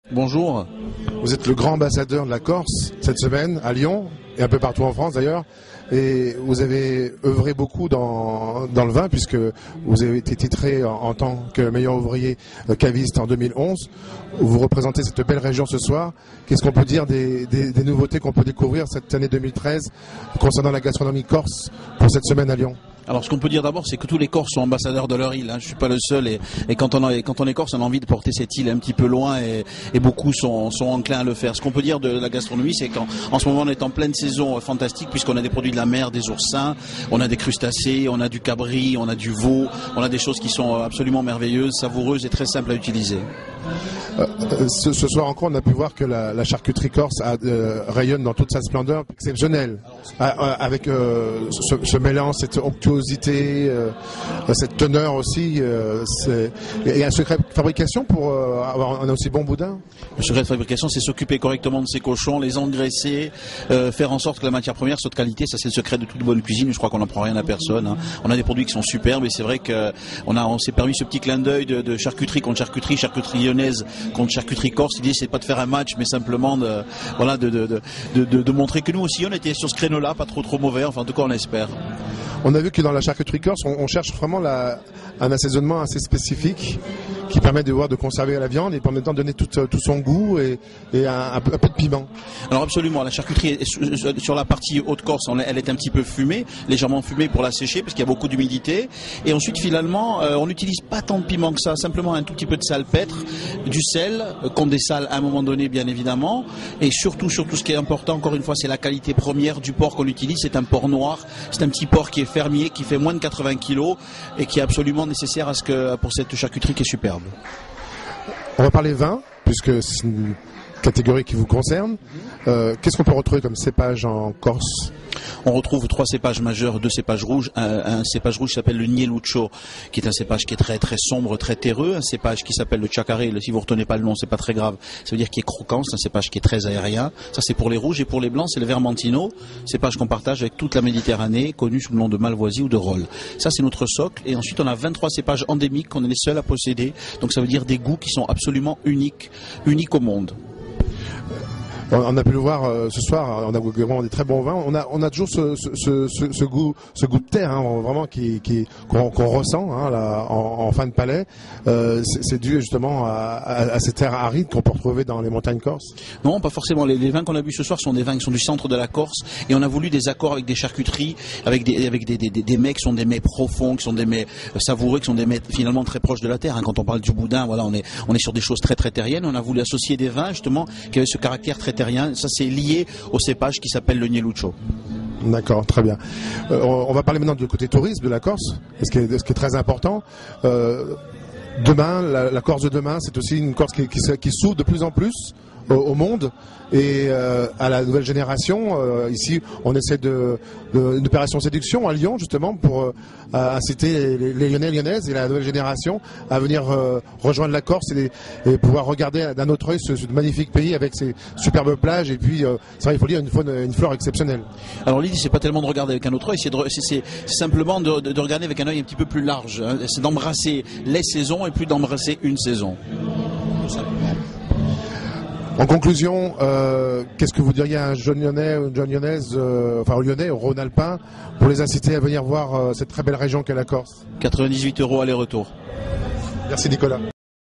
Bonjour. Vous êtes le grand ambassadeur de la Corse cette semaine à Lyon et un peu partout en France d'ailleurs. Et vous avez œuvré beaucoup dans le vin puisque vous avez été titré en tant que meilleur ouvrier caviste en 2011. Vous représentez cette belle région ce soir. Qu'est-ce qu'on peut dire des nouveautés qu'on peut découvrir cette année 2013 concernant la gastronomie corse pour cette semaine à Lyon? Alors, ce qu'on peut dire d'abord, c'est que tous les Corses sont ambassadeurs de leur île. Je suis pas le seul. Et quand on est Corse, on a envie de porter cette île un petit peu loin et beaucoup sont enclins à le faire. Ce qu'on peut dire de la gastronomie, c'est qu'en ce moment, on est en pleine saison fantastique puisqu'on a des produits de la mer, des oursins, on a des crustacés, on a du cabri, on a du veau, on a des choses qui sont absolument merveilleuses, savoureuses et très simples à utiliser. Ce soir encore, on a pu voir que la charcuterie corse rayonne dans toute sa splendeur exceptionnelle, avec ce mélange, cette onctuosité, cette teneur aussi. Il y a un secret de fabrication pour avoir un aussi bon boudin? Le secret de fabrication, c'est s'occuper correctement de ses cochons, les engraisser, faire en sorte que la matière première soit de qualité. Ça, c'est le secret de toute bonne cuisine. Je crois qu'on n'en prend rien à personne. Hein. On a des produits qui sont superbes et c'est vrai qu'on s'est permis ce petit clin d'œil de charcuterie contre charcuterie lyonnaise contre charcuterie corse. L'idée, c'est pas de faire un match, mais simplement de montrer que nous aussi, on était sur ce créneau-là, pas trop mauvais. Enfin, en tout cas, on espère. On a vu que dans la charcuterie corse, on cherche vraiment un assaisonnement assez spécifique qui permet de conserver la viande et en même temps de donner tout son goût et un peu de piment. Alors absolument, la charcuterie sur la partie Haute-Corse, elle est un petit peu fumée, légèrement fumée pour la sécher parce qu'il y a beaucoup d'humidité. Et ensuite finalement, on n'utilise pas tant de piment que ça, simplement un tout petit peu de salpêtre, du sel, qu'on dessale à un moment donné bien évidemment. Et surtout ce qui est important, encore une fois, c'est la qualité première du porc qu'on utilise. C'est un porc noir, c'est un petit porc qui est fermier, qui fait moins de 80 kilos et qui est absolument nécessaire pour cette charcuterie qui est superbe. On va parler vin, puisque c'est une catégorie qui vous concerne. Qu'est-ce qu'on peut retrouver comme cépage en Corse? On retrouve 3 cépages majeurs, 2 cépages rouges. Un cépage rouge s'appelle le Nieluccio, qui est un cépage qui est très très sombre, très terreux. Un cépage qui s'appelle le Chacaré. Si vous retenez pas le nom, c'est pas très grave. Ça veut dire qu'il est croquant. C'est un cépage qui est très aérien. Ça, c'est pour les rouges. Et pour les blancs, c'est le Vermentino, cépage qu'on partage avec toute la Méditerranée, connu sous le nom de Malvoisie ou de Rolle. Ça, c'est notre socle. Et ensuite, on a 23 cépages endémiques qu'on est les seuls à posséder. Donc, ça veut dire des goûts qui sont absolument uniques au monde. On a pu le voir ce soir, on a vraiment des très bons vins. On a toujours ce goût de terre, hein, vraiment qu'on ressent hein, là, en fin de palais. C'est dû justement à ces terres arides qu'on peut retrouver dans les montagnes corses. Non, pas forcément. Les vins qu'on a bu ce soir sont des vins qui sont du centre de la Corse, et on a voulu des accords avec des charcuteries, avec des mets qui sont des mets profonds, qui sont des mets savoureux, qui sont des mets finalement très proches de la terre. Hein. Quand on parle du boudin, voilà, on est sur des choses très très terriennes. On a voulu associer des vins justement qui avaient ce caractère très terrien. Ça, c'est lié au cépage qui s'appelle le Nieluccio. D'accord, très bien. On va parler maintenant du côté tourisme de la Corse, ce qui est très important. Demain, la Corse de demain, c'est aussi une Corse qui s'ouvre de plus en plus au monde et à la nouvelle génération. Ici, on essaie une opération séduction à Lyon, justement, pour inciter les Lyonnais et Lyonnaises et la nouvelle génération à venir rejoindre la Corse et pouvoir regarder d'un autre œil ce magnifique pays avec ses superbes plages et puis, c'est vrai, il faut dire, une flore exceptionnelle. Alors l'idée, c'est pas tellement de regarder avec un autre œil, c'est simplement de regarder avec un œil un petit peu plus large. Hein. C'est d'embrasser les saisons et plus d'embrasser une saison. Tout simplement. En conclusion, qu'est-ce que vous diriez à un jeune Lyonnais ou une jeune Lyonnaise, enfin aux Lyonnais, aux Rhône-Alpins, pour les inciter à venir voir cette très belle région qu'est la Corse? 98 € aller-retour. Merci Nicolas.